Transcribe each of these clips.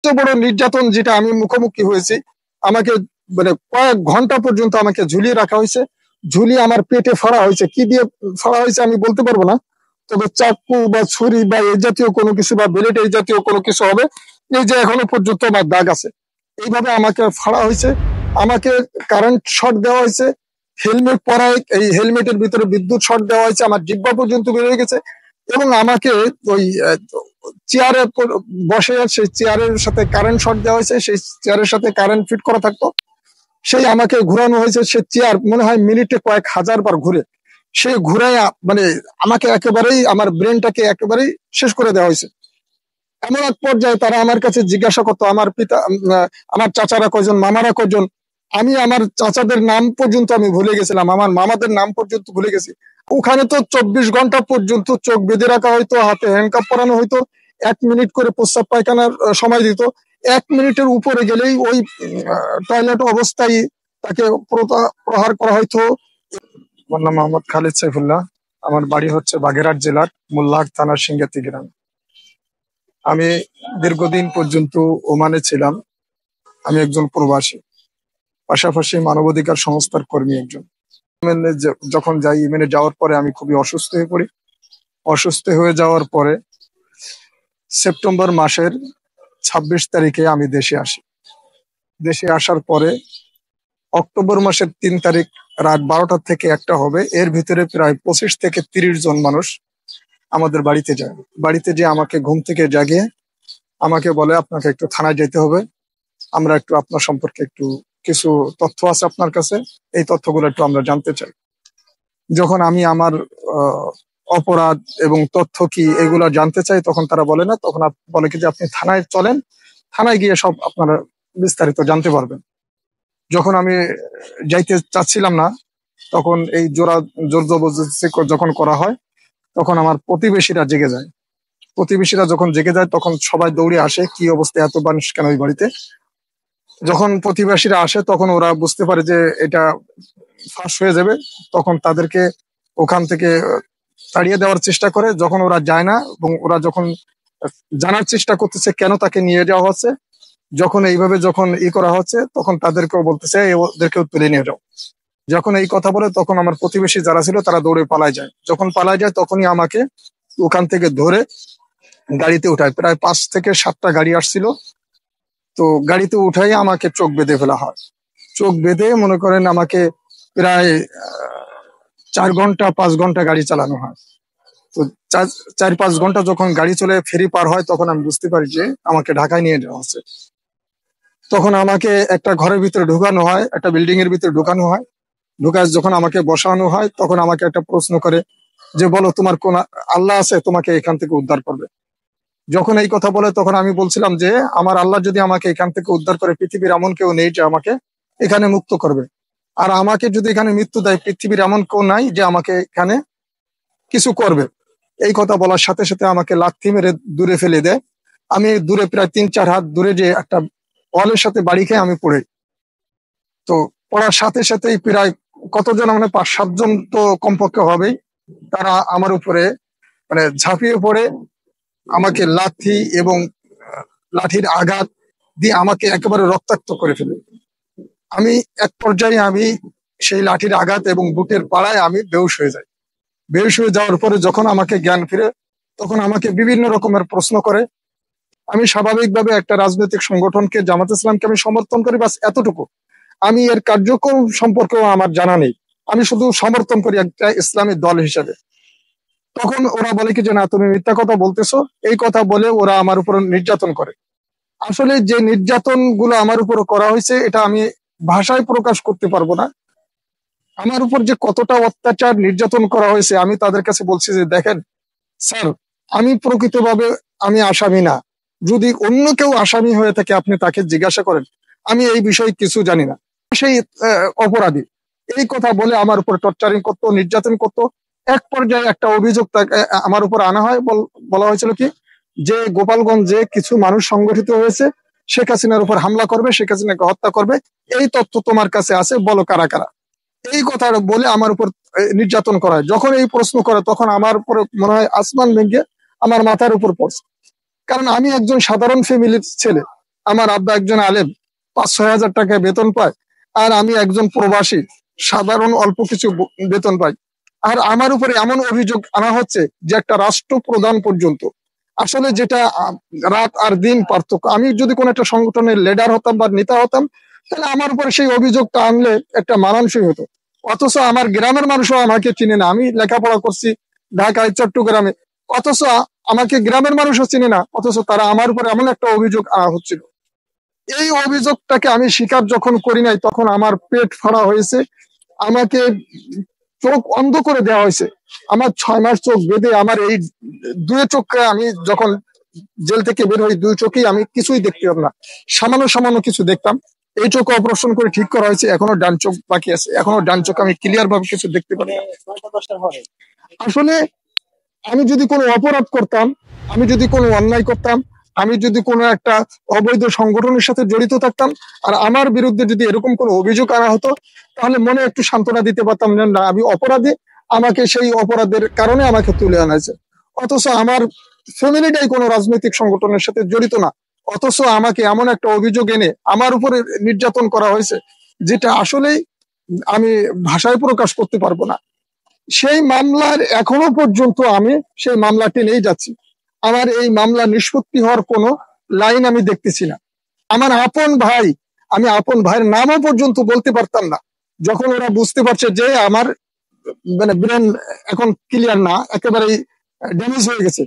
সবচেয়ে বড় নির্যাতন যেটা আমি মুখোমুখি হয়েছি, আমাকে মানে কয়েক ঘন্টা পর্যন্ত আমাকে ঝুলিয়ে রাখা হয়েছে। ঝুলিয়ে আমার পেটে ফাড়া হয়েছে, কি দিয়ে ফাড়া হয়েছে আমি বলতে পারবো না, তবে চাকু বা ছুরি বা এই জাতীয় কোনো কিছু বা ব্লেড এই জাতীয় কোনো কিছু হবে। এই যে এখনো পর্যন্ত আমার দাগ আছে। এইভাবে আমাকে ফাড়া হয়েছে। আমাকে কারেন্ট শর্ট দেওয়া হয়েছে। হেলমেট পরায়, এই হেলমেটের ভিতরে বিদ্যুৎ শর্ট দেওয়া হয়েছে, আমার জিহ্বা পর্যন্ত বেরিয়ে গেছে। এবং আমাকে ওই চেয়ারে বসে, সেই চেয়ারের সাথে কারেন্ট শর্ট দেওয়া হয়েছে, সেই চেয়ারের সাথে কারেন্ট ফিট করা থাকতো, সেই আমাকে ঘুরানো হয়েছে। সে চেয়ার মনে হয় মিনিটে কয়েক হাজার বার ঘুরে, সে ঘুরায় মানে আমাকে একেবারেই, আমার ব্রেনটাকে একেবারেই শেষ করে দেওয়া হয়েছে। এমন এক পর্যায়ে তারা আমার কাছে জিজ্ঞাসা করতো, আমার পিতা, আমার চাচারা কয়জন, মামারা কয়জন। আমি আমার চাচাদের নাম পর্যন্ত আমি ভুলে গেছিলাম, আমার মামাদের নাম পর্যন্ত ভুলে গেছি। ওখানে তো 24 ঘন্টা পর্যন্ত চোখ বেঁধে রাখা হইতো, হাতে হ্যান্ডকাপ পরানো হইতো, 1 মিনিট করে প্রস্রাব পায়খানার সময় দিত। 1 মিনিটের উপরে গেলেই ওই টয়লেট অবস্থায় তাকে প্রহার করা হইতো। আমার নাম মোহাম্মদ খালিদ সাইফুল্লাহ। আমার বাড়ি হচ্ছে বাগেরহাট জেলার মোল্লাহাট থানার সিংগাতি গ্রাম। আমি দীর্ঘদিন পর্যন্ত ওমানে ছিলাম। আমি একজন প্রবাসী, পাশাপাশি মানবাধিকার সংস্থার কর্মী একজন। যখন যাই, ইয়েমেনে যাওয়ার পরে আমি খুবই অসুস্থ হয়ে পড়ি। অসুস্থ হয়ে যাওয়ার পরে সেপ্টেম্বর মাসের 26 তারিখে আমি দেশে আসি। দেশে আসার পরে অক্টোবর মাসের 3 তারিখ রাত 12টা থেকে 1টা হবে, এর ভিতরে প্রায় 25 থেকে 30 জন মানুষ আমাদের বাড়িতে যায়। বাড়িতে যেয়ে আমাকে ঘুম থেকে জাগিয়ে আমাকে বলে, আপনাকে একটু থানায় যেতে হবে, আমরা একটু আপনার সম্পর্কে একটু কিছু তথ্য আছে আপনার কাছে, এই তথ্যগুলো একটু আমরা জানতে চাই। যখন আমি আমার অপরাধ এবং তথ্য কি এগুলো জানতে চাই, তখন তারা বলে না, তখন বলে কি যে আপনি থানায় চলেন, থানায় গিয়ে সব আপনারা বিস্তারিত জানতে পারবেন। যখন আমি যাইতে চাচ্ছিলাম না, তখন এই জোর জবরদস্তি যখন করা হয়, তখন আমার প্রতিবেশীরা জেগে যায়। প্রতিবেশীরা যখন জেগে যায়, তখন সবাই দৌড়ে আসে, কি অবস্থা, এত মানুষ কেন ওই বাড়িতে। যখন প্রতিবেশীরা আসে, তখন ওরা বুঝতে পারে যে এটা ফাঁস হয়ে যাবে, তখন তাদেরকে ওখান থেকে তাড়িয়ে দেওয়ার চেষ্টা করে। যখন ওরা যায় না এবং ওরা যখন জানার চেষ্টা করতেছে কেন তাকে নিয়ে যাওয়া হচ্ছে, যখন এইভাবে যখন করা হচ্ছে, তখন তাদেরকেও বলতেছে ওদেরকেও তুলে নিয়ে যাও। যখন এই কথা বলে, তখন আমার প্রতিবেশী যারা ছিল তারা দৌড়ে পালায় যায়। যখন পালায় যায়, তখনই আমাকে ওখান থেকে ধরে গাড়িতে উঠায়। প্রায় 5 থেকে 7টা গাড়ি আসছিল। তো গাড়িতে উঠাই আমাকে চোখ বেঁধে ফেলা হয়। চোখ বেঁধে মনে করেন আমাকে প্রায় 4 ঘন্টা 5 ঘন্টা গাড়ি চালানো হয়। তো 4-5 ঘন্টা যখন গাড়ি চলে ফেরি পার হয়, তখন আমি বুঝতে পারি যে আমাকে ঢাকায় নিয়ে যাওয়া হচ্ছে। তখন আমাকে একটা ঘরের ভিতরে ঢুকানো হয়, একটা বিল্ডিং এর ভিতরে ঢুকানো হয়। ঢুকায় যখন আমাকে বসানো হয়, তখন আমাকে একটা প্রশ্ন করে যে, বলো তোমার কোন আল্লাহ আছে তোমাকে এখান থেকে উদ্ধার করবে। যখন এই কথা বলে, তখন আমি বলছিলাম যে আমার আল্লাহ যদি আমাকে এখান থেকে উদ্ধার করে, পৃথিবীর এমন কেউ নেই যে আমাকে এখানে মুক্ত করবে। আর আমাকে যদি এখানে মৃত্যু দেয়, পৃথিবীর এমন কেউ নাই যে আমাকে এখানে কিছু করবে। এই কথা বলার সাথে সাথে আমাকে লাথি মেরে দূরে ফেলে দেয়। আমি দূরে প্রায় 3-4 হাত দূরে যে একটা ওয়ালের সাথে বাড়ি খেয়ে আমি পড়ে। তো পড়ার সাথে সাথেই প্রায় কতজন, মানে 5-7 জন তো কমপক্ষে হবেই, তারা আমার উপরে মানে ঝাঁপিয়ে পড়ে আমাকে লাথি এবং লাঠির আঘাত দিয়ে আমাকে একেবারে রক্তাক্ত করে ফেলে। আমি এক পর্যায়ে আমি সেই লাঠির আঘাত এবং বুকের পাড়ায় আমি বেহুশ হয়ে যাই। বেহুশ হয়ে যাওয়ার পরে যখন আমাকে জ্ঞান ফিরে, তখন আমাকে বিভিন্ন রকমের প্রশ্ন করে। আমি স্বাভাবিকভাবে একটা রাজনৈতিক সংগঠনকে, জামাত ইসলামকে আমি সমর্থন করি, বাস এতটুকু। আমি এর কার্যক্রম সম্পর্কেও আমার জানা নেই, আমি শুধু সমর্থন করি একটা ইসলামী দল হিসেবে। তখন ওরা বলে কি যে না, তুমি মিথ্যা কথা বলতেছো, এই কথা বলে ওরা আমার উপর নির্যাতন করে। আসলে যে নির্যাতন গুলো আমার উপর করা হয়েছে, এটা আমি ভাষায় প্রকাশ করতে পারবো না। আমার উপর যে কতটা অত্যাচার নির্যাতন করা হয়েছে, আমি তাদের কাছে বলছি যে দেখেন স্যার, আমি প্রকৃতভাবে আমি আসামি না। যদি অন্য কেউ আসামি হয়ে থাকে, আপনি তাকে জিজ্ঞাসা করেন, আমি এই বিষয়ে কিছু জানি না। সেই অপরাধী এই কথা বলে আমার উপর টর্চারিং করতো, নির্যাতন করতো। এক পর্যায়ে একটা অভিযোগ আমার উপর আনা হয়। বলা হয়েছিল কি যে গোপালগঞ্জে কিছু মানুষ সংগঠিত হয়েছে, শেখ হাসিনার উপর হামলা করবে, শেখ হাসিনাকে হত্যা করবে, এই তথ্য তোমার কাছে আছে, বলো কারা কারা। এই কথা বলে আমার উপর নির্যাতন করা হয়। যখন এই প্রশ্ন করে, তখন আমার উপরে মনে হয় আসমান ভেঙে আমার মাথার উপর পড়ছে। কারণ আমি একজন সাধারণ ফ্যামিলির ছেলে, আমার আব্বা একজন আলেম, 5-6 হাজার টাকা বেতন পায়, আর আমি একজন প্রবাসী, সাধারণ অল্প কিছু বেতন পাই। আর আমার উপরে এমন অভিযোগ আনা হচ্ছে যে একটা রাষ্ট্রপ্রধান পর্যন্ত, আসলে যেটা রাত আর দিন পার্থক্য। আমি যদি কোনো একটা সংগঠনের লিডার হতাম বা নেতা হতাম, তাহলে আমার উপরে সেই অভিযোগটা আনলে একটা মানানসই হতো। অথচ আমার গ্রামের মানুষও আমাকে চিনে না। আমি লেখাপড়া করছি ঢাকায়, চট্টগ্রামে, অথচ আমাকে গ্রামের মানুষও চিনে না, অথচ তারা আমার উপরে এমন একটা অভিযোগ আনা হচ্ছিল। এই অভিযোগটাকে আমি স্বীকার যখন করি নাই, তখন আমার পেট ফাড়া হয়েছে, আমাকে চোখ অন্ধ করে দেওয়া হয়েছে। আমার 6 মাস চোখ বেঁধে, আমার এই দুই চোখে, আমি যখন জেল থেকে বের হই, দুই চোখেই আমি কিছুই দেখতাম না, সামান্য সামান্য কিছু দেখতাম। এই চোখ অপারেশন করে ঠিক করা হয়েছে, এখনো ডান চোখ বাকি আছে, এখনো ডান চোখ আমি ক্লিয়ার ভাবে কিছু দেখতে পারি না। আসলে আমি যদি কোনো অপরাধ করতাম, আমি যদি কোনো অন্যায় করতাম, আমি যদি কোনো একটা অবৈধ সংগঠনের সাথে জড়িত থাকতাম, আর আমার বিরুদ্ধে যদি এরকম কোনো অভিযোগ আনা হতো, তাহলে মনে একটু সান্ত্বনা দিতে পারতাম যে না, আমি অপরাধী, আমাকে সেই অপরাধের কারণে আমাকে তুলে আনা হয়েছে। অথচ আমার ফ্যামিলিটাই কোনো রাজনৈতিক সংগঠনের সাথে জড়িত না, অথচ আমাকে এমন একটা অভিযোগ এনে আমার উপরে নির্যাতন করা হয়েছে, যেটা আসলেই আমি ভাষায় প্রকাশ করতে পারবো না। সেই মামলার এখনো পর্যন্ত আমি সেই মামলাটি নিয়ে যাচ্ছি। আমার এই মামলা নিষ্পত্তি হওয়ার কোনো লাইন আমি দেখতেছি না। আমার আপন ভাই, আমি আপন ভাইয়ের নামও পর্যন্ত বলতে পারতাম না, যখন ওরা বুঝতে পারছে যে আমার মানে ব্রেন এখন ক্লিয়ার না, একেবারেই ড্যামেজ হয়ে গেছে,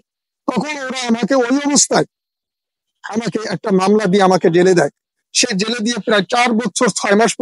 তখন ওরা আমাকে ওই অবস্থায় আমাকে একটা মামলা দিয়ে আমাকে জেলে দেয়। সে জেলে দিয়ে প্রায় 4 বছর 6 মাস